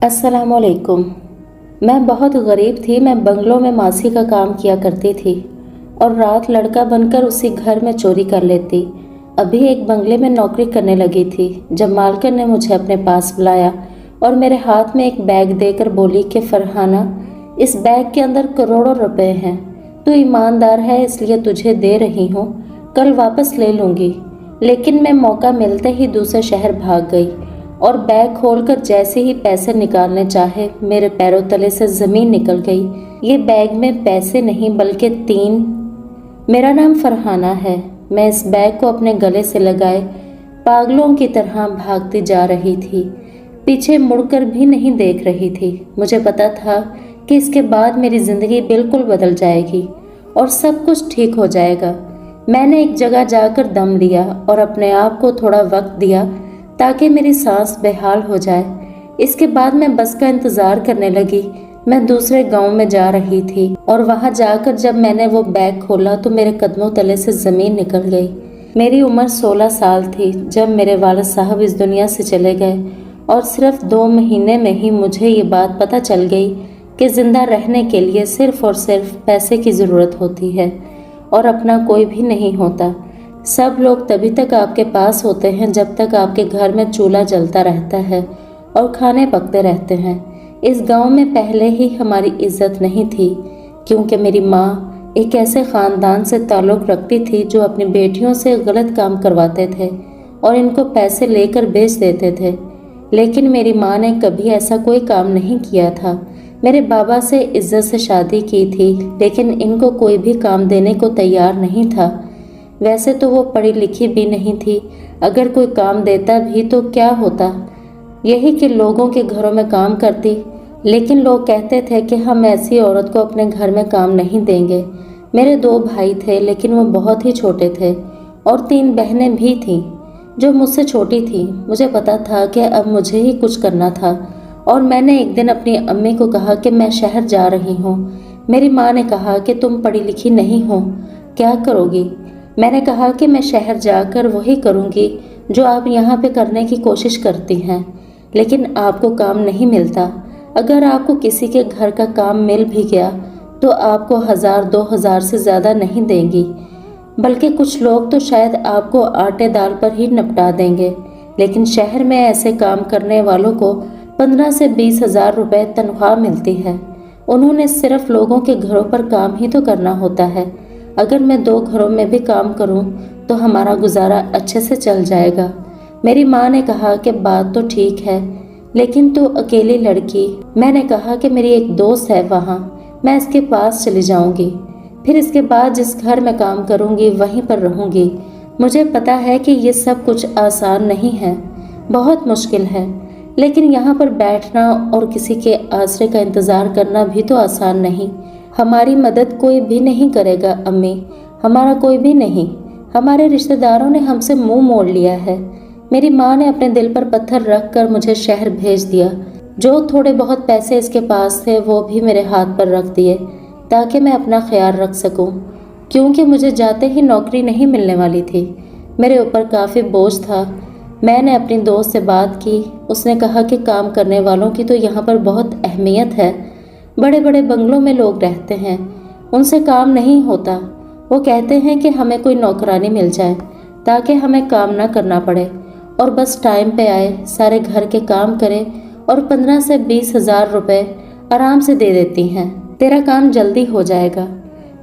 अस्सलाम वालेकुम। मैं बहुत गरीब थी। मैं बंगलों में मासी का काम किया करती थी और रात लड़का बनकर उसी घर में चोरी कर लेती। अभी एक बंगले में नौकरी करने लगी थी जब मालकिन ने मुझे अपने पास बुलाया और मेरे हाथ में एक बैग देकर बोली कि फरहाना, इस बैग के अंदर करोड़ों रुपए हैं। तू ईमानदार है इसलिए तुझे दे रही हूँ, कल वापस ले लूँगी। लेकिन मैं मौका मिलते ही दूसरे शहर भाग गई और बैग खोलकर जैसे ही पैसे निकालने चाहे मेरे पैरों तले से जमीन निकल गई। ये बैग में पैसे नहीं बल्कि 3। मेरा नाम फरहाना है। मैं इस बैग को अपने गले से लगाए पागलों की तरह भागती जा रही थी, पीछे मुड़कर भी नहीं देख रही थी। मुझे पता था कि इसके बाद मेरी जिंदगी बिल्कुल बदल जाएगी और सब कुछ ठीक हो जाएगा। मैंने एक जगह जाकर दम लिया और अपने आप को थोड़ा वक्त दिया ताकि मेरी सांस बेहाल हो जाए। इसके बाद मैं बस का इंतज़ार करने लगी। मैं दूसरे गांव में जा रही थी और वहां जाकर जब मैंने वो बैग खोला तो मेरे कदमों तले से ज़मीन निकल गई। मेरी उम्र 16 साल थी जब मेरे वालिद साहब इस दुनिया से चले गए और सिर्फ 2 महीने में ही मुझे ये बात पता चल गई कि ज़िंदा रहने के लिए सिर्फ और सिर्फ पैसे की ज़रूरत होती है और अपना कोई भी नहीं होता। सब लोग तभी तक आपके पास होते हैं जब तक आपके घर में चूल्हा जलता रहता है और खाने पकते रहते हैं। इस गांव में पहले ही हमारी इज्जत नहीं थी क्योंकि मेरी माँ एक ऐसे ख़ानदान से ताल्लुक़ रखती थी जो अपनी बेटियों से गलत काम करवाते थे और इनको पैसे लेकर बेच देते थे। लेकिन मेरी माँ ने कभी ऐसा कोई काम नहीं किया था। मेरे बाबा से इज्जत से शादी की थी लेकिन इनको कोई भी काम देने को तैयार नहीं था। वैसे तो वो पढ़ी लिखी भी नहीं थी। अगर कोई काम देता भी तो क्या होता, यही कि लोगों के घरों में काम करती। लेकिन लोग कहते थे कि हम ऐसी औरत को अपने घर में काम नहीं देंगे। मेरे 2 भाई थे लेकिन वो बहुत ही छोटे थे और 3 बहनें भी थीं जो मुझसे छोटी थीं। मुझे पता था कि अब मुझे ही कुछ करना था और मैंने एक दिन अपनी अम्मी को कहा कि मैं शहर जा रही हूँ। मेरी माँ ने कहा कि तुम पढ़ी लिखी नहीं हो, क्या करोगी? मैंने कहा कि मैं शहर जाकर वही करूँगी जो आप यहाँ पे करने की कोशिश करती हैं, लेकिन आपको काम नहीं मिलता। अगर आपको किसी के घर का काम मिल भी गया तो आपको 1000-2000 से ज़्यादा नहीं देंगी, बल्कि कुछ लोग तो शायद आपको आटे दाल पर ही निपटा देंगे। लेकिन शहर में ऐसे काम करने वालों को 15 से 20 हज़ार रुपये तनख्वाह मिलती है। उन्होंने सिर्फ लोगों के घरों पर काम ही तो करना होता है। अगर मैं 2 घरों में भी काम करूं तो हमारा गुजारा अच्छे से चल जाएगा। मेरी माँ ने कहा कि बात तो ठीक है लेकिन तू अकेली लड़की। मैंने कहा कि मेरी एक दोस्त है वहाँ, मैं इसके पास चली जाऊँगी। फिर इसके बाद जिस घर में काम करूँगी वहीं पर रहूँगी। मुझे पता है कि ये सब कुछ आसान नहीं है, बहुत मुश्किल है, लेकिन यहाँ पर बैठना और किसी के आसरे का इंतज़ार करना भी तो आसान नहीं। हमारी मदद कोई भी नहीं करेगा अम्मी, हमारा कोई भी नहीं। हमारे रिश्तेदारों ने हमसे मुंह मोड़ लिया है। मेरी माँ ने अपने दिल पर पत्थर रख कर मुझे शहर भेज दिया। जो थोड़े बहुत पैसे इसके पास थे वो भी मेरे हाथ पर रख दिए ताकि मैं अपना ख्याल रख सकूं, क्योंकि मुझे जाते ही नौकरी नहीं मिलने वाली थी। मेरे ऊपर काफ़ी बोझ था। मैंने अपनी दोस्त से बात की। उसने कहा कि काम करने वालों की तो यहाँ पर बहुत अहमियत है। बड़े बड़े बंगलों में लोग रहते हैं, उनसे काम नहीं होता। वो कहते हैं कि हमें कोई नौकरानी मिल जाए ताकि हमें काम ना करना पड़े और बस टाइम पे आए, सारे घर के काम करे और 15 से 20 हज़ार रुपये आराम से दे देती हैं। तेरा काम जल्दी हो जाएगा।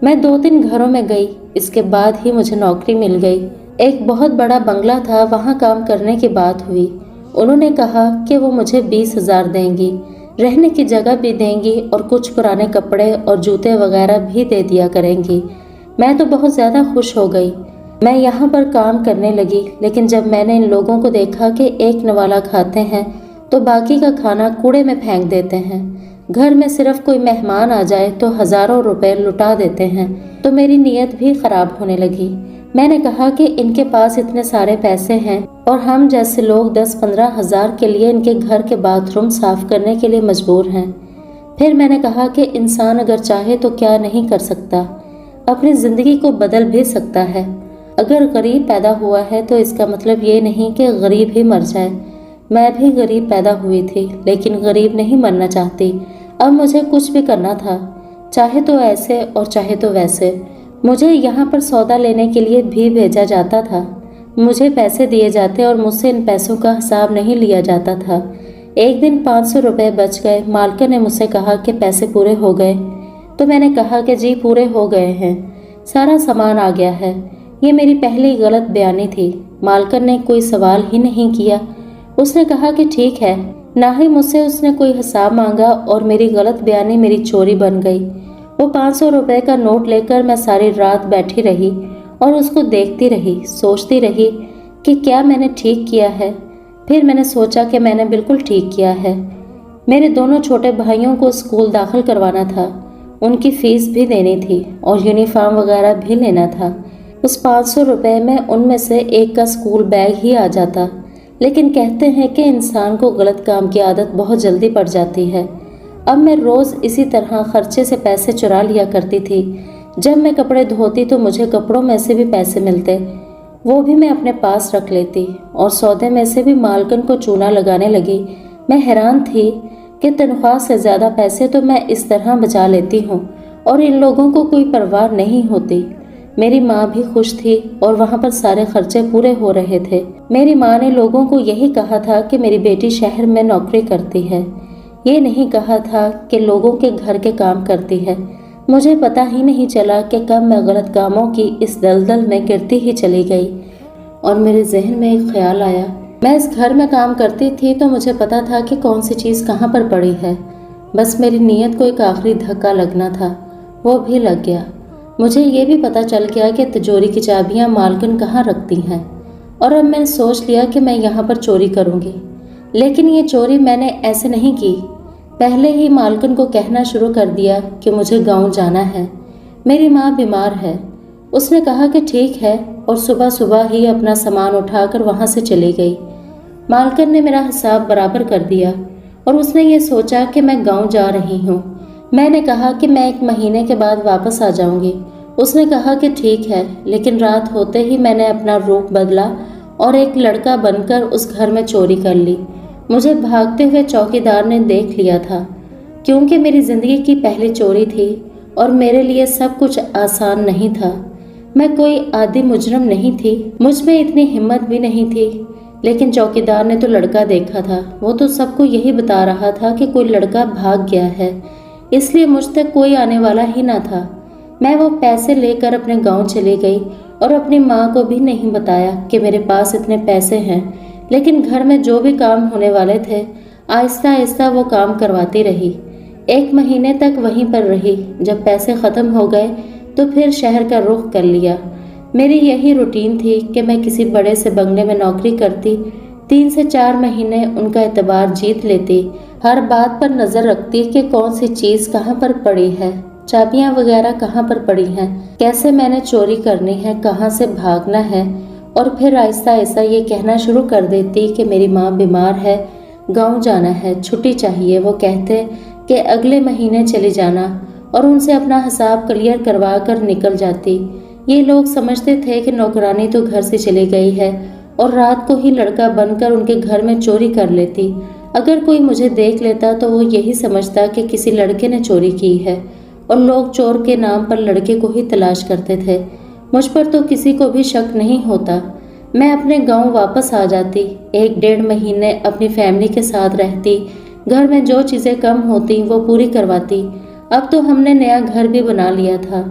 मैं 2-3 घरों में गई, इसके बाद ही मुझे नौकरी मिल गई। एक बहुत बड़ा बंगला था, वहाँ काम करने की बात हुई। उन्होंने कहा कि वो मुझे 20 हज़ार देंगी, रहने की जगह भी देंगी और कुछ पुराने कपड़े और जूते वगैरह भी दे दिया करेंगी। मैं तो बहुत ज़्यादा खुश हो गई। मैं यहाँ पर काम करने लगी, लेकिन जब मैंने इन लोगों को देखा कि एक नवाला खाते हैं तो बाकी का खाना कूड़े में फेंक देते हैं, घर में सिर्फ कोई मेहमान आ जाए तो हज़ारों रुपए लुटा देते हैं, तो मेरी नीयत भी ख़राब होने लगी। मैंने कहा कि इनके पास इतने सारे पैसे हैं और हम जैसे लोग 10-15 हज़ार के लिए इनके घर के बाथरूम साफ करने के लिए मजबूर हैं। फिर मैंने कहा कि इंसान अगर चाहे तो क्या नहीं कर सकता, अपनी ज़िंदगी को बदल भी सकता है। अगर गरीब पैदा हुआ है तो इसका मतलब ये नहीं कि गरीब ही मर जाए। میں بھی غریب پیدا ہوئی تھی لیکن غریب نہیں مرنا چاہتی۔ اب مجھے کچھ بھی کرنا تھا، چاہے تو ایسے اور چاہے تو ویسے۔ مجھے یہاں پر سودا لینے کے لیے بھی بھیجا جاتا تھا، مجھے پیسے دیے جاتے اور مجھ سے ان پیسوں کا حساب نہیں لیا جاتا تھا۔ ایک دن 500 روپے بچ گئے۔ مالکن نے مجھ سے کہا کہ پیسے پورے ہو گئے، تو میں نے کہا کہ جی پورے ہو گئے ہیں، سارا سامان آ گیا ہے۔ یہ میری پہلی غلط بیانی تھی۔ مالکن نے کوئی سوال ہی نہیں کیا، اس نے کہا کہ ٹھیک ہے، نہ ہی مجھ سے اس نے کوئی حساب مانگا اور میری غلط بیانی میری چوری بن گئی۔ وہ 500 روپے کا نوٹ لے کر میں ساری رات بیٹھی رہی اور اس کو دیکھتی رہی، سوچتی رہی کہ کیا میں نے ٹھیک کیا ہے۔ پھر میں نے سوچا کہ میں نے بالکل ٹھیک کیا ہے۔ میرے دونوں چھوٹے بھائیوں کو اسکول داخل کروانا تھا، ان کی فیس بھی دینی تھی اور یونیفارم وغیرہ بھی لینا تھا۔ اس 500 روپے میں ان میں سے ایک کا اسکول بیگ ہی آ جاتا، لیکن کہتے ہیں کہ انسان کو غلط کام کی عادت بہت جلدی پڑ جاتی ہے۔ اب میں روز اسی طرح خرچے سے پیسے چرا لیا کرتی تھی۔ جب میں کپڑے دھوتی تو مجھے کپڑوں میں سے بھی پیسے ملتے، وہ بھی میں اپنے پاس رکھ لیتی اور سودے میں سے بھی مالکن کو چونا لگانے لگی۔ میں حیران تھی کہ تنخواہ سے زیادہ پیسے تو میں اس طرح بچا لیتی ہوں اور ان لوگوں کو کوئی پرواہ نہیں ہوتی۔ میری ماں بھی خوش تھی اور وہاں پر سارے خرچے پورے ہو رہے تھے۔ میری ماں نے لوگوں کو یہی کہا تھا کہ میری بیٹی شہر میں نوکری کرتی ہے، یہ نہیں کہا تھا کہ لوگوں کے گھر کے کام کرتی ہے۔ مجھے پتہ ہی نہیں چلا کہ کب میں غلط کاموں کی اس دلدل میں گرتی ہی چلی گئی اور میرے ذہن میں ایک خیال آیا۔ میں اس گھر میں کام کرتی تھی تو مجھے پتا تھا کہ کون سی چیز کہاں پر پڑی ہے، بس میری نیت کو ایک آخری دھکا لگنا تھا، وہ بھی لگ گیا۔ مجھے یہ بھی پتا چل گیا کہ تجوری کی چابیاں مالکن کہاں رکھتی ہیں، اور اب میں نے سوچ لیا کہ میں یہاں پر چوری کروں گی۔ لیکن یہ چوری میں نے ایسے نہیں کی، پہلے ہی مالکن کو کہنا شروع کر دیا کہ مجھے گاؤں جانا ہے، میری ماں بیمار ہے۔ اس نے کہا کہ ٹھیک ہے اور صبح صبح ہی اپنا سامان اٹھا کر وہاں سے چلی گئی۔ مالکن نے میرا حساب برابر کر دیا اور اس نے یہ سوچا کہ میں گاؤں جا رہی ہوں۔ میں نے کہا کہ میں 1 مہینے کے بعد واپس آ جاؤں گی۔ اس نے کہا کہ ٹھیک ہے، لیکن رات ہوتے ہی میں نے اپنا روپ بدلا اور ایک لڑکا بن کر اس گھر میں چوری کر لی۔ مجھے بھاگتے ہوئے چوکیدار نے دیکھ لیا تھا، کیونکہ میری زندگی کی پہلی چوری تھی اور میرے لیے سب کچھ آسان نہیں تھا۔ میں کوئی عادی مجرم نہیں تھی، مجھ میں اتنی ہمت بھی نہیں تھی، لیکن چوکیدار نے تو لڑکا دیکھا تھا، وہ تو سب کو یہی بتا رہا تھا کہ کوئی لڑکا بھاگ گیا ہے، اس لیے مجھ تک کوئی آنے والا ہی نہ تھا۔ میں وہ پیسے لے کر اپنے گاؤں چلی گئی اور اپنی ماں کو بھی نہیں بتایا کہ میرے پاس اتنے پیسے ہیں، لیکن گھر میں جو بھی کام ہونے والے تھے آہستہ آہستہ وہ کام کرواتی رہی۔ 1 مہینے تک وہیں پر رہی، جب پیسے ختم ہو گئے تو پھر شہر کا رخ کر لیا۔ میری یہی روٹین تھی کہ میں کسی بڑے سے بنگلے میں نوکری کرتی، 3 سے 4 مہینے ان کا اعتبار جیت لیتی، ہر بات پر نظر رکھتی کہ کون سی چیز کہاں پر پڑی ہے، چابیاں وغیرہ کہاں پر پڑی ہیں، کیسے میں نے چوری کرنی ہے، کہاں سے بھاگنا ہے، اور پھر آہستہ آہستہ یہ کہنا شروع کر دیتی کہ میری ماں بیمار ہے، گاؤں جانا ہے، چھٹی چاہیے۔ وہ کہتے کہ اگلے مہینے چلی جانا اور ان سے اپنا حساب کلیئر کروا کر نکل جاتی۔ یہ لوگ سمجھتے تھے کہ نوکرانی تو گھر سے چلی گئی ہے اور رات کو ہی لڑکا بن کر ان کے گھر میں چوری کر لیتی۔ اگر کوئی مجھے دیکھ لیتا تو وہ یہی سمجھتا کہ کسی لڑکے نے چوری کی ہے، اور لوگ چور کے نام پر لڑکے کو ہی تلاش کرتے تھے۔ مجھ پر تو کسی کو بھی شک نہیں ہوتا۔ میں اپنے گاؤں واپس آ جاتی، 1-1.5 مہینے اپنی فیملی کے ساتھ رہتی، گھر میں جو چیزیں کم ہوتی وہ پوری کرواتی۔ اب تو ہم نے نیا گھر بھی بنا لیا تھا،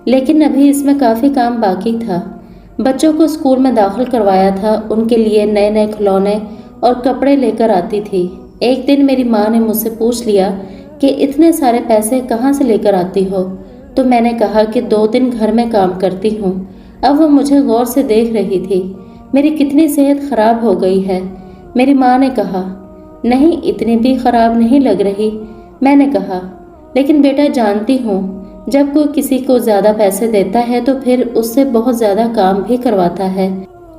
لیکن ابھی اس میں کافی کام باقی تھا۔ بچوں کو اسکول میں داخل کروایا تھا، ان کے لیے نئے نئے کھلونے اور کپڑے لے کر آتی تھی۔ ایک دن میری ماں نے مجھ سے پوچھ لیا کہ اتنے سارے پیسے کہاں سے لے کر آتی ہو، تو میں نے کہا کہ 2 دن گھر میں کام کرتی ہوں۔ اب وہ مجھے غور سے دیکھ رہی تھی، میری کتنی صحت خراب ہو گئی ہے۔ میری ماں نے کہا، نہیں اتنی بھی خراب نہیں لگ رہی۔ میں نے کہا، لیکن بیٹا جانتی ہوں جب کوئی کسی کو زیادہ پیسے دیتا ہے تو پھر اس سے بہت زیادہ کام بھی کرواتا ہے۔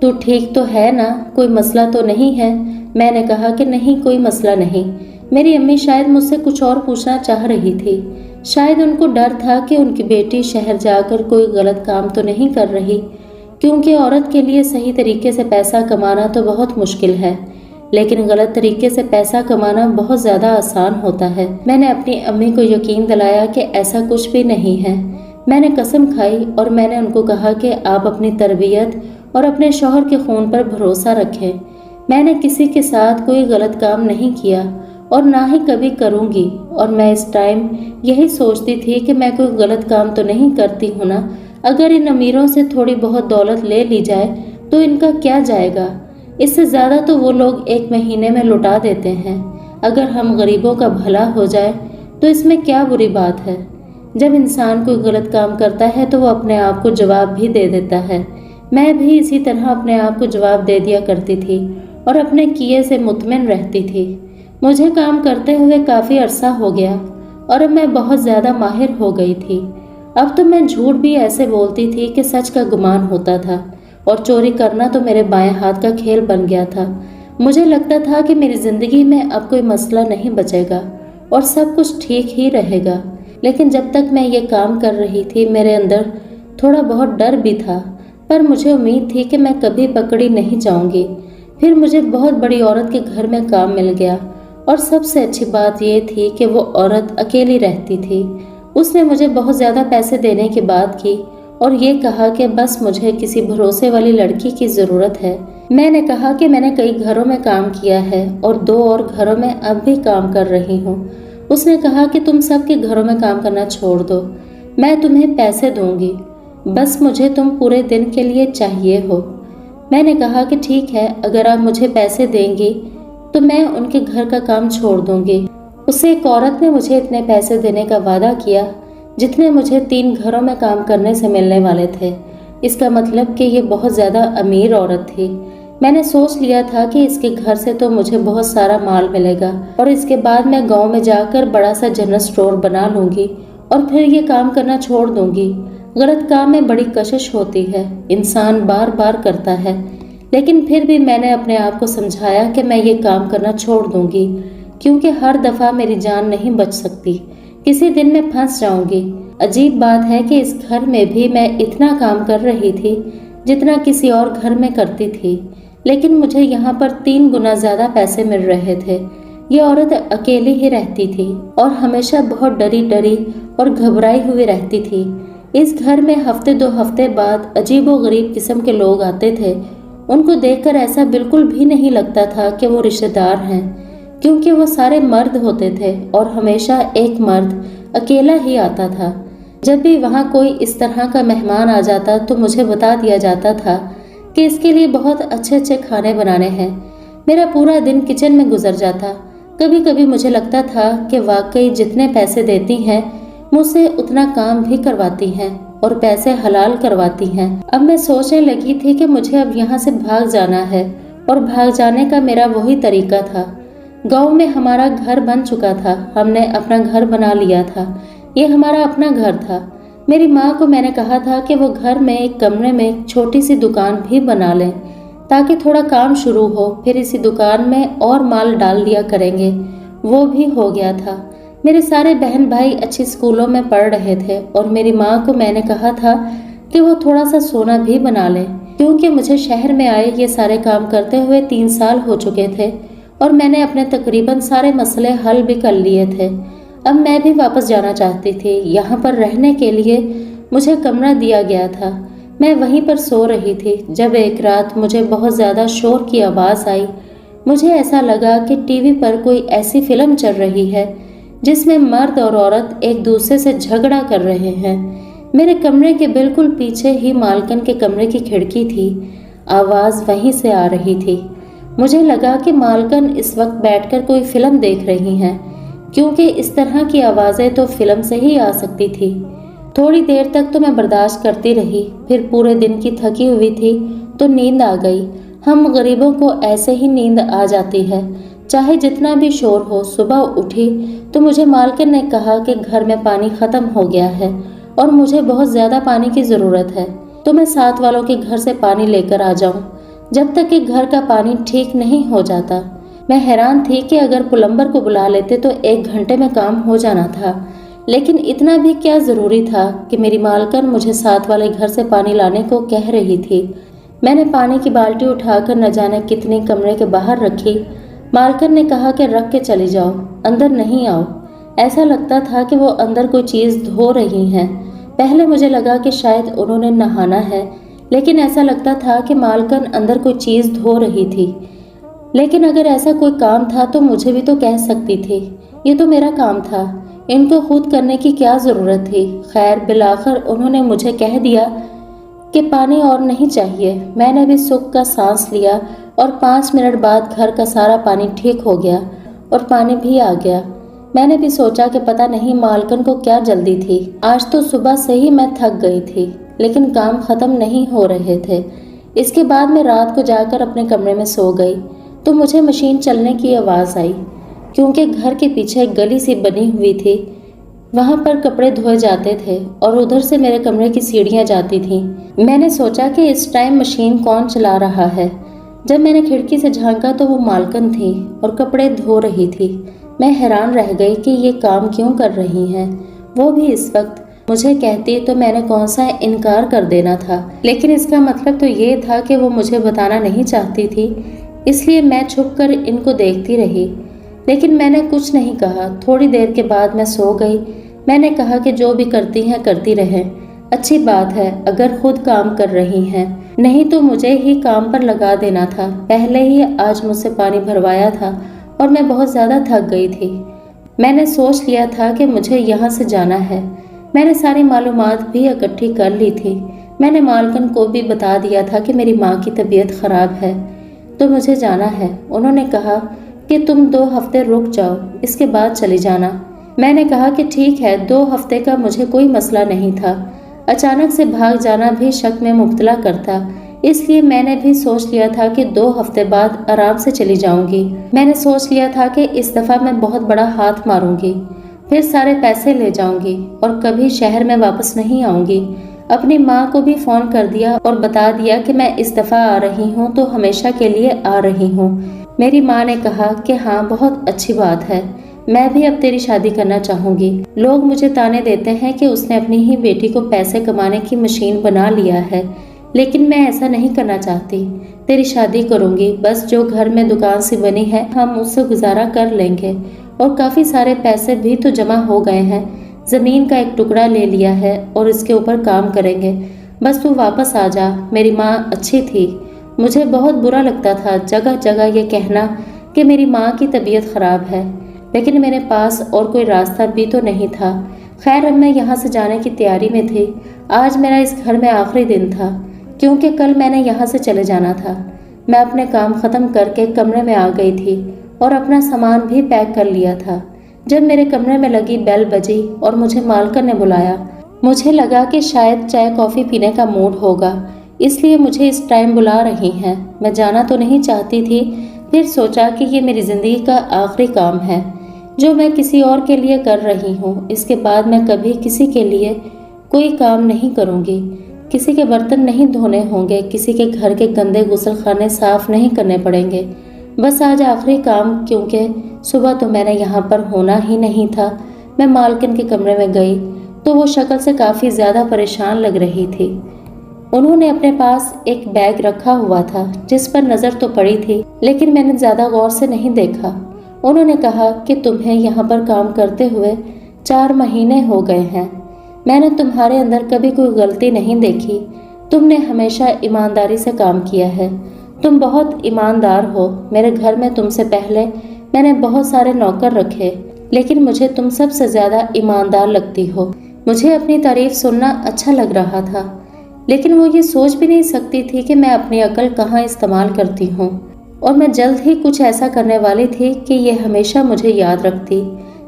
تو ٹھیک تو ہے نا، کوئی مسئلہ تو نہیں ہے؟ میں نے کہا کہ نہیں، کوئی مسئلہ نہیں۔ میری امی شاید مجھ سے کچھ اور پوچھنا چاہ رہی تھی، شاید ان کو ڈر تھا کہ ان کی بیٹی شہر جا کر کوئی غلط کام تو نہیں کر رہی، کیونکہ عورت کے لیے صحیح طریقے سے پیسہ کمانا تو بہت مشکل ہے۔ لیکن غلط طریقے سے پیسہ کمانا بہت زیادہ آسان ہوتا ہے۔ میں نے اپنی امی کو یقین دلایا کہ ایسا کچھ بھی نہیں ہے۔ میں نے قسم کھائی اور میں نے ان کو کہا کہ آپ اپنی تربیت اور اپنے شوہر کے خون پر بھروسہ رکھیں۔ میں نے کسی کے ساتھ کوئی غلط کام نہیں کیا اور نہ ہی کبھی کروں گی، اور میں اس ٹائم یہی سوچتی تھی کہ میں کوئی غلط کام تو نہیں کرتی ہوں نا۔ اگر ان امیروں سے تھوڑی بہت دولت لے لی جائے تو ان کا کیا جائے گا؟ اس سے زیادہ تو وہ لوگ 1 مہینے میں لوٹا دیتے ہیں۔ اگر ہم غریبوں کا بھلا ہو جائے تو اس میں کیا بری بات ہے؟ جب انسان کوئی غلط کام کرتا ہے تو وہ اپنے آپ کو جواب بھی دے دیتا ہے۔ میں بھی اسی طرح اپنے آپ کو جواب دے دیا کرتی تھی اور اپنے کیے سے مطمئن رہتی تھی۔ مجھے کام کرتے ہوئے کافی عرصہ ہو گیا اور اب میں بہت زیادہ ماہر ہو گئی تھی۔ اب تو میں جھوٹ بھی ایسے بولتی تھی کہ سچ کا گمان ہوتا تھا، اور چوری کرنا تو میرے بائیں ہاتھ کا کھیل بن گیا تھا۔ مجھے لگتا تھا کہ میری زندگی میں اب کوئی مسئلہ نہیں بچے گا اور سب کچھ ٹھیک ہی رہے گا، لیکن جب تک میں یہ کام کر رہی تھی میرے اندر تھوڑا بہت ڈر بھی تھا، پر مجھے امید تھی کہ میں کبھی پکڑی نہیں جاؤں گی۔ پھر مجھے بہت بڑی عورت کے گھر میں کام مل گیا، اور سب سے اچھی بات یہ تھی کہ وہ عورت اکیلی رہتی تھی۔ اس نے مجھے بہت زیادہ پیسے دینے کی بات کی اور یہ کہا کہ بس مجھے کسی بھروسے والی لڑکی کی ضرورت ہے۔ میں نے کہا کہ میں نے کئی گھروں میں کام کیا ہے اور 2 اور گھروں میں اب بھی کام کر رہی ہوں۔ اس نے کہا کہ تم سب کے گھروں میں کام کرنا چھوڑ دو، میں تمہیں پیسے دوں گی، بس مجھے تم پورے دن کے لیے چاہیے ہو۔ میں نے کہا کہ ٹھیک ہے، اگر آپ مجھے پیسے دیں گی تو میں ان کے گھر کا کام چھوڑ دوں گی۔ اس سے ایک عورت نے مجھے اتنے پیسے دینے کا وعدہ کیا جتنے مجھے 3 گھروں میں کام کرنے سے ملنے والے تھے۔ اس کا مطلب کہ یہ بہت زیادہ امیر عورت تھی۔ میں نے سوچ لیا تھا کہ اس کے گھر سے تو مجھے بہت سارا مال ملے گا، اور اس کے بعد میں گاؤں میں جا کر بڑا سا جنرل اسٹور بنا لوں گی اور پھر یہ کام کرنا چھوڑ دوں گی۔ غلط کام میں بڑی کشش ہوتی ہے، انسان بار بار کرتا ہے، لیکن پھر بھی میں نے اپنے آپ کو سمجھایا کہ میں یہ کام کرنا چھوڑ دوں گی، کیونکہ ہر دفعہ میری جان نہیں بچ سکتی، کسی دن میں پھنس جاؤں گی۔ عجیب بات ہے کہ اس گھر میں بھی میں اتنا کام کر رہی تھی جتنا کسی اور گھر میں کرتی تھی، لیکن مجھے یہاں پر 3 گنا زیادہ پیسے مل رہے تھے۔ یہ عورت اکیلی ہی رہتی تھی اور ہمیشہ بہت ڈری ڈری اور گھبرائی ہوئی رہتی تھی۔ اس گھر میں ہفتے 2 ہفتے بعد عجیب و غریب قسم کے لوگ آتے تھے۔ ان کو دیکھ کر ایسا بالکل بھی نہیں لگتا تھا کہ وہ رشتہ دار ہیں، کیونکہ وہ سارے مرد ہوتے تھے اور ہمیشہ ایک مرد اکیلا ہی آتا تھا۔ جب بھی وہاں کوئی اس طرح کا مہمان آ جاتا تو مجھے بتا دیا جاتا تھا کہ اس کے لیے بہت اچھے اچھے کھانے بنانے ہیں۔ میرا پورا دن کچن میں گزر جاتا۔ کبھی کبھی مجھے لگتا تھا کہ واقعی جتنے پیسے دیتی ہیں مجھ سے اتنا کام بھی کرواتی ہیں اور پیسے حلال کرواتی ہیں۔ اب میں سوچنے لگی تھی کہ مجھے اب یہاں سے بھاگ جانا ہے، اور بھاگ جانے کا میرا وہی طریقہ تھا۔ گاؤں میں ہمارا گھر بن چکا تھا، ہم نے اپنا گھر بنا لیا تھا، یہ ہمارا اپنا گھر تھا۔ میری ماں کو میں نے کہا تھا کہ وہ گھر میں ایک کمرے میں ایک چھوٹی سی دکان بھی بنا لیں تاکہ تھوڑا کام شروع ہو، پھر اسی دکان میں اور مال ڈال دیا کریں گے۔ وہ بھی ہو گیا تھا۔ میرے سارے بہن بھائی اچھی اسکولوں میں پڑھ رہے تھے اور میری ماں کو میں نے کہا تھا کہ وہ تھوڑا سا سونا بھی بنا لیں، کیونکہ مجھے شہر میں آئے یہ سارے کام کرتے ہوئے 3 سال ہو چکے تھے اور میں نے اپنے تقریباً سارے مسئلے حل بھی کر لیے تھے۔ اب میں بھی واپس جانا چاہتی تھی۔ یہاں پر رہنے کے لیے مجھے کمرہ دیا گیا تھا، میں وہیں پر سو رہی تھی جب ایک رات مجھے بہت زیادہ شور کی آواز آئی۔ مجھے ایسا لگا کہ ٹی وی پر کوئی ایسی فلم چل رہی ہے جس میں مرد اور عورت ایک دوسرے سے جھگڑا کر رہے ہیں۔ میرے کمرے کے بالکل پیچھے ہی مالکن کے کمرے کی کھڑکی تھی، آواز وہیں سے آ رہی تھی۔ مجھے لگا کہ مالکن اس وقت بیٹھ کر کوئی فلم دیکھ رہی ہیں، کیونکہ اس طرح کی آوازیں تو فلم سے ہی آ سکتی تھی۔ تھوڑی دیر تک تو میں برداشت کرتی رہی، پھر پورے دن کی تھکی ہوئی تھی تو نیند آ گئی۔ ہم غریبوں کو ایسے ہی نیند آ جاتی ہے، چاہے جتنا بھی شور ہو۔ صبح اٹھی تو مجھے مالکن نے کہا کہ گھر میں پانی ختم ہو گیا ہے اور مجھے بہت زیادہ پانی کی ضرورت ہے، تو میں ساتھ والوں کے گھر سے پانی لے کر آ جاؤں جب تک کہ گھر کا پانی ٹھیک نہیں ہو جاتا۔ میں حیران تھی کہ اگر پلمبر کو بلا لیتے تو 1 گھنٹے میں کام ہو جانا تھا، لیکن اتنا بھی کیا ضروری تھا کہ میری مالکن مجھے ساتھ والے گھر سے پانی لانے کو کہہ رہی تھی۔ میں نے پانی کی بالٹی اٹھا کر نہ جانے کتنی کمرے کے باہر رکھی मालकिन ने कहा कि रख के चली जाओ, अंदर नहीं आओ। ऐसा लगता था कि वो अंदर कोई चीज़ धो रही हैं। पहले मुझे लगा कि शायद उन्होंने नहाना है, लेकिन ऐसा लगता था कि मालकिन अंदर कोई चीज़ धो रही थी। लेकिन अगर ऐसा कोई काम था तो मुझे भी तो कह सकती थी। ये तो मेरा काम था, इनको खुद करने की क्या ज़रूरत थी। खैर, बिलाखिर उन्होंने मुझे कह दिया कि पानी और नहीं चाहिए। मैंने भी सुख का सांस लिया और 5 मिनट बाद घर का सारा पानी ठीक हो गया और पानी भी आ गया। मैंने भी सोचा कि पता नहीं मालकिन को क्या जल्दी थी। आज तो सुबह से ही मैं थक गई थी, लेकिन काम ख़त्म नहीं हो रहे थे। इसके बाद मैं रात को जाकर अपने कमरे में सो गई तो मुझे मशीन चलने की आवाज़ आई, क्योंकि घर के पीछे एक गली सी बनी हुई थी। वहाँ पर कपड़े धोए जाते थे और उधर से मेरे कमरे की सीढ़ियाँ जाती थीं। मैंने सोचा कि इस टाइम मशीन कौन चला रहा है। जब मैंने खिड़की से झांका तो वो मालकिन थी और कपड़े धो रही थी। मैं हैरान रह गई कि ये काम क्यों कर रही हैं, वो भी इस वक्त। मुझे कहती तो मैंने कौन सा इनकार कर देना था, लेकिन इसका मतलब तो ये था कि वो मुझे बताना नहीं चाहती थी। इसलिए मैं छुप कर इनको देखती रही, लेकिन मैंने कुछ नहीं कहा। थोड़ी देर के बाद मैं सो गई। मैंने कहा कि जो भी करती हैं करती रहें, अच्छी बात है अगर खुद काम कर रही हैं, नहीं तो मुझे ही काम पर लगा देना था। पहले ही आज मुझसे पानी भरवाया था और मैं बहुत ज़्यादा थक गई थी। मैंने सोच लिया था कि मुझे यहाँ से जाना है। मैंने सारी मालूमात भी इकट्ठी कर ली थी। मैंने मालकिन को भी बता दिया था कि मेरी माँ की तबीयत ख़राब है तो मुझे जाना है। उन्होंने कहा कि तुम 2 हफ्ते रुक जाओ, इसके बाद चली जाना। मैंने कहा कि ठीक है, 2 हफ्ते का मुझे कोई मसला नहीं था। अचानक से भाग जाना भी शक में मुब्तला करता, इसलिए मैंने भी सोच लिया था कि 2 हफ्ते बाद आराम से चली जाऊंगी। मैंने सोच लिया था कि इस दफ़ा मैं बहुत बड़ा हाथ मारूंगी, फिर सारे पैसे ले जाऊंगी और कभी शहर में वापस नहीं आऊंगी। अपनी माँ को भी फ़ोन कर दिया और बता दिया कि मैं इस दफ़ा आ रही हूँ तो हमेशा के लिए आ रही हूँ। मेरी माँ ने कहा कि हाँ, बहुत अच्छी बात है, मैं भी अब तेरी शादी करना चाहूँगी। लोग मुझे ताने देते हैं कि उसने अपनी ही बेटी को पैसे कमाने की मशीन बना लिया है, लेकिन मैं ऐसा नहीं करना चाहती। तेरी शादी करूँगी, बस जो घर में दुकान सी बनी है हम उससे गुजारा कर लेंगे और काफ़ी सारे पैसे भी तो जमा हो गए हैं। ज़मीन का एक टुकड़ा ले लिया है और इसके ऊपर काम करेंगे। बस तू वापस आ जा। मेरी माँ अच्छी थी। मुझे बहुत बुरा लगता था जगह जगह ये कहना कि मेरी माँ की तबीयत ख़राब है, लेकिन मेरे पास और कोई रास्ता भी तो नहीं था। खैर, अब मैं यहाँ से जाने की तैयारी में थी। आज मेरा इस घर में आखिरी दिन था, क्योंकि कल मैंने यहाँ से चले जाना था। मैं अपने काम ख़त्म करके कमरे में आ गई थी और अपना सामान भी पैक कर लिया था। जब मेरे कमरे में लगी बेल बजी और मुझे मालकिन ने बुलाया, मुझे लगा कि शायद चाय कॉफ़ी पीने का मूड होगा, इसलिए मुझे इस टाइम बुला रही हैं। मैं जाना तो नहीं चाहती थी, फिर सोचा कि ये मेरी ज़िंदगी का आखिरी काम है जो मैं किसी और के लिए कर रही हूँ। इसके बाद मैं कभी किसी के लिए कोई काम नहीं करूँगी, किसी के बर्तन नहीं धोने होंगे, किसी के घर के गंदे गुसलखाने साफ नहीं करने पड़ेंगे। बस आज आखिरी काम, क्योंकि सुबह तो मैंने यहाँ पर होना ही नहीं था। मैं मालकिन के कमरे में गई तो वो शक्ल से काफ़ी ज़्यादा परेशान लग रही थी। उन्होंने अपने पास एक बैग रखा हुआ था जिस पर नज़र तो पड़ी थी, लेकिन मैंने ज़्यादा गौर से नहीं देखा। उन्होंने कहा कि तुम्हें यहाँ पर काम करते हुए 4 महीने हो गए हैं। मैंने तुम्हारे अंदर कभी कोई गलती नहीं देखी। तुमने हमेशा ईमानदारी से काम किया है। तुम बहुत ईमानदार हो। मेरे घर में तुमसे पहले मैंने बहुत सारे नौकर रखे, लेकिन मुझे तुम सबसे ज़्यादा ईमानदार लगती हो। मुझे अपनी तारीफ सुनना अच्छा लग रहा था, लेकिन वो ये सोच भी नहीं सकती थी कि मैं अपनी अकल कहाँ इस्तेमाल करती हूँ, और मैं जल्द ही कुछ ऐसा करने वाली थी कि ये हमेशा मुझे याद रखती,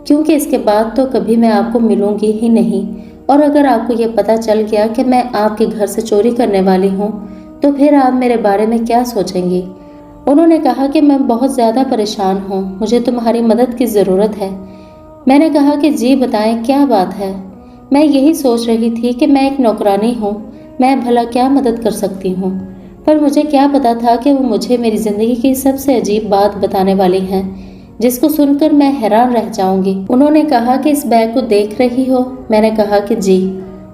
क्योंकि इसके बाद तो कभी मैं आपको मिलूंगी ही नहीं। और अगर आपको ये पता चल गया कि मैं आपके घर से चोरी करने वाली हूँ तो फिर आप मेरे बारे में क्या सोचेंगी। उन्होंने कहा कि मैं बहुत ज़्यादा परेशान हूँ, मुझे तुम्हारी मदद की ज़रूरत है। मैंने कहा कि जी बताएं, क्या बात है। मैं यही सोच रही थी कि मैं एक नौकरानी हूँ, मैं भला क्या मदद कर सकती हूँ। पर मुझे क्या पता था कि वो मुझे मेरी ज़िंदगी की सबसे अजीब बात बताने वाली हैं, जिसको सुनकर मैं हैरान रह जाऊंगी। उन्होंने कहा कि इस बैग को देख रही हो। मैंने कहा कि जी।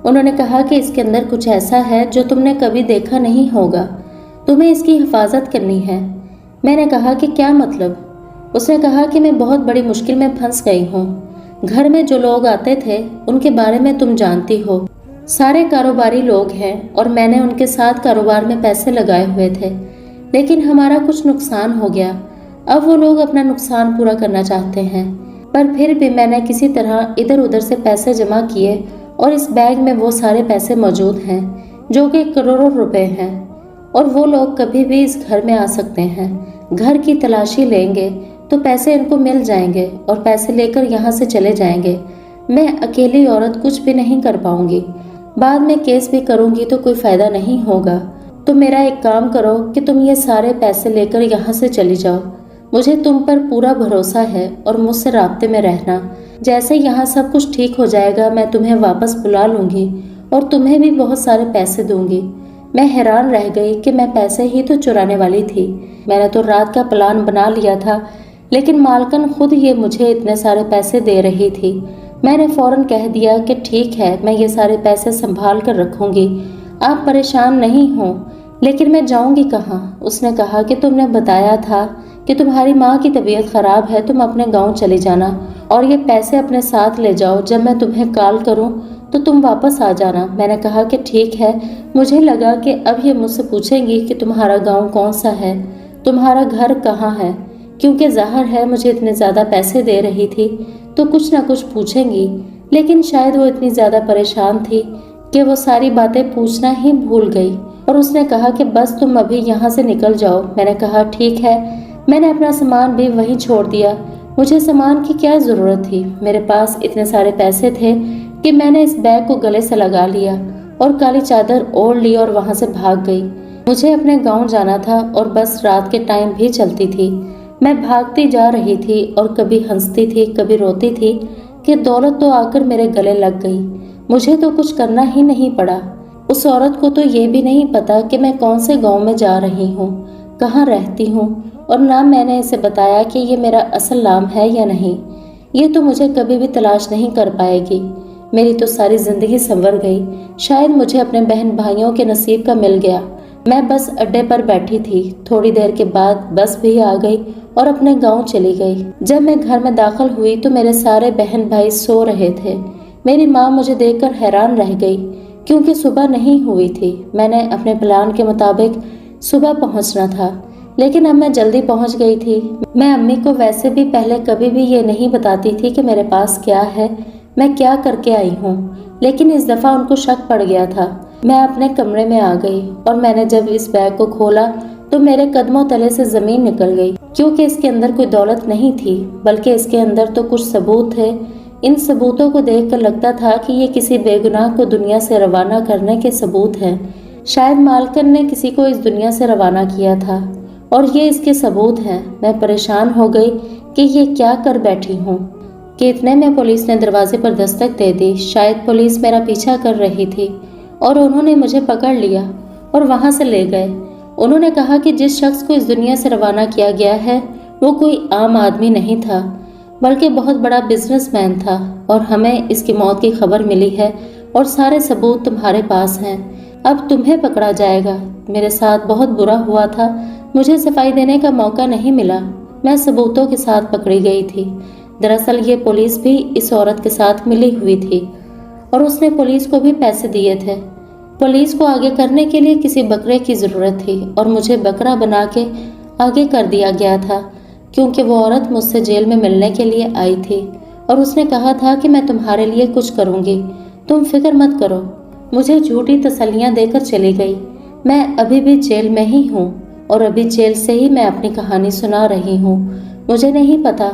उन्होंने कहा कि इसके अंदर कुछ ऐसा है जो तुमने कभी देखा नहीं होगा, तुम्हें इसकी हिफाजत करनी है। मैंने कहा कि क्या मतलब। उसने कहा कि मैं बहुत बड़ी मुश्किल में फंस गई हूँ। घर में जो लोग आते थे उनके बारे में तुम जानती हो, सारे कारोबारी लोग हैं और मैंने उनके साथ कारोबार में पैसे लगाए हुए थे, लेकिन हमारा कुछ नुकसान हो गया। अब वो लोग अपना नुकसान पूरा करना चाहते हैं, पर फिर भी मैंने किसी तरह इधर उधर से पैसे जमा किए और इस बैग में वो सारे पैसे मौजूद हैं जो कि करोड़ों रुपए हैं, और वो लोग कभी भी इस घर में आ सकते हैं। घर की तलाशी लेंगे तो पैसे इनको मिल जाएंगे और पैसे लेकर यहाँ से चले जाएंगे। मैं अकेली औरत कुछ भी नहीं कर पाऊंगी, बाद में केस भी करूंगी तो कोई फायदा नहीं होगा। तो मेरा एक काम करो कि तुम ये सारे पैसे लेकर यहाँ से चली जाओ। मुझे तुम पर पूरा भरोसा है और मुझसे राब्ते में रहना। जैसे यहाँ सब कुछ ठीक हो जाएगा मैं तुम्हें वापस बुला लूँगी और तुम्हें भी बहुत सारे पैसे दूंगी। मैं हैरान रह गई कि मैं पैसे ही तो चुराने वाली थी। मैंने तो रात का प्लान बना लिया था, लेकिन मालकन खुद ये मुझे इतने सारे पैसे दे रही थी। मैंने फौरन कह दिया कि ठीक है, मैं ये सारे पैसे संभाल कर रखूँगी, आप परेशान नहीं हो। लेकिन मैं जाऊँगी कहाँ? उसने कहा कि तुमने बताया था कि तुम्हारी माँ की तबीयत ख़राब है, तुम अपने गांव चले जाना और ये पैसे अपने साथ ले जाओ। जब मैं तुम्हें कॉल करूं तो तुम वापस आ जाना। मैंने कहा कि ठीक है। मुझे लगा कि अब ये मुझसे पूछेंगी कि तुम्हारा गांव कौन सा है, तुम्हारा घर कहाँ है, क्योंकि ज़ाहिर है मुझे इतने ज़्यादा पैसे दे रही थी तो कुछ ना कुछ पूछेंगी। लेकिन शायद वो इतनी ज़्यादा परेशान थी कि वो सारी बातें पूछना ही भूल गई और उसने कहा कि बस तुम अभी यहाँ से निकल जाओ। मैंने कहा ठीक है। मैंने अपना सामान भी वहीं छोड़ दिया। मुझे सामान की क्या ज़रूरत थी, मेरे पास इतने सारे पैसे थे कि मैंने इस बैग को गले से लगा लिया और काली चादर ओढ़ ली और वहाँ से भाग गई। मुझे अपने गांव जाना था और बस रात के टाइम भी चलती थी। मैं भागती जा रही थी और कभी हंसती थी कभी रोती थी कि दौलत तो आकर मेरे गले लग गई। मुझे तो कुछ करना ही नहीं पड़ा। उस औरत को तो ये भी नहीं पता कि मैं कौन से गांव में जा रही हूँ, कहाँ रहती हूँ, और ना मैंने इसे बताया कि ये मेरा असल नाम है या नहीं। ये तो मुझे कभी भी तलाश नहीं कर पाएगी। मेरी तो सारी जिंदगी संवर गई। शायद मुझे अपने बहन भाइयों के नसीब का मिल गया। मैं बस अड्डे पर बैठी थी। थोड़ी देर के बाद बस भी आ गई और अपने गांव चली गई। जब मैं घर में दाखिल हुई तो मेरे सारे बहन भाई सो रहे थे। मेरी माँ मुझे देखकर हैरान रह गई क्योंकि सुबह नहीं हुई थी। मैंने अपने प्लान के मुताबिक सुबह पहुंचना था, लेकिन अब मैं जल्दी पहुंच गई थी। मैं अम्मी को वैसे भी पहले कभी भी ये नहीं बताती थी कि मेरे पास क्या है, मैं क्या करके आई हूँ, लेकिन इस दफ़ा उनको शक पड़ गया था। मैं अपने कमरे में आ गई और मैंने जब इस बैग को खोला तो मेरे कदमों तले से ज़मीन निकल गई, क्योंकि इसके अंदर कोई दौलत नहीं थी, बल्कि इसके अंदर तो कुछ सबूत थे। इन सबूतों को देखकर लगता था कि ये किसी बेगुनाह को दुनिया से रवाना करने के सबूत हैं। शायद मालकन ने किसी को इस दुनिया से रवाना किया था और ये इसके सबूत हैं। मैं परेशान हो गई कि ये क्या कर बैठी हूँ कि इतने में पुलिस ने दरवाजे पर दस्तक दे दी। शायद पुलिस मेरा पीछा कर रही थी और उन्होंने मुझे पकड़ लिया और वहाँ से ले गए। उन्होंने कहा कि जिस शख्स को इस दुनिया से रवाना किया गया है वो कोई आम आदमी नहीं था, बल्कि बहुत बड़ा बिजनेसमैन था, और हमें इसकी मौत की खबर मिली है और सारे सबूत तुम्हारे पास हैं। अब तुम्हें पकड़ा जाएगा। मेरे साथ बहुत बुरा हुआ था, मुझे सफाई देने का मौका नहीं मिला। मैं सबूतों के साथ पकड़ी गई थी। दरअसल ये पुलिस भी इस औरत के साथ मिली हुई थी और उसने पुलिस को भी पैसे दिए थे। पुलिस को आगे करने के लिए किसी बकरे की ज़रूरत थी और मुझे बकरा बना के आगे कर दिया गया था, क्योंकि वो औरत मुझसे जेल में मिलने के लिए आई थी और उसने कहा था कि मैं तुम्हारे लिए कुछ करूँगी, तुम फिक्र मत करो। मुझे झूठी तसल्लियाँ देकर चली गई। मैं अभी भी जेल में ही हूँ और अभी जेल से ही मैं अपनी कहानी सुना रही हूँ। मुझे नहीं पता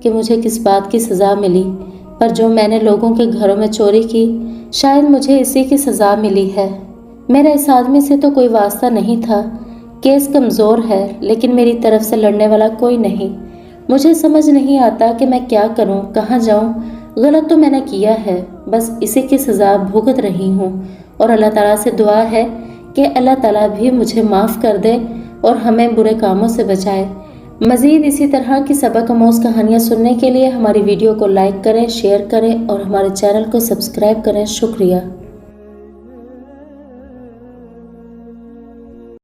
कि मुझे किस बात की सज़ा मिली, पर जो मैंने लोगों के घरों में चोरी की, शायद मुझे इसी की सज़ा मिली है। मेरा इस आदमी से तो कोई वास्ता नहीं था। केस कमज़ोर है, लेकिन मेरी तरफ से लड़ने वाला कोई नहीं। मुझे समझ नहीं आता कि मैं क्या करूं, कहाँ जाऊं। गलत तो मैंने किया है, बस इसी की सज़ा भुगत रही हूं और अल्लाह ताला से दुआ है कि अल्लाह ताला भी मुझे माफ़ कर दे और हमें बुरे कामों से बचाए। मज़ीद इसी तरह की सबक आमोज़ कहानियाँ सुनने के लिए हमारी वीडियो को लाइक करें, शेयर करें और हमारे चैनल को सब्सक्राइब करें। शुक्रिया।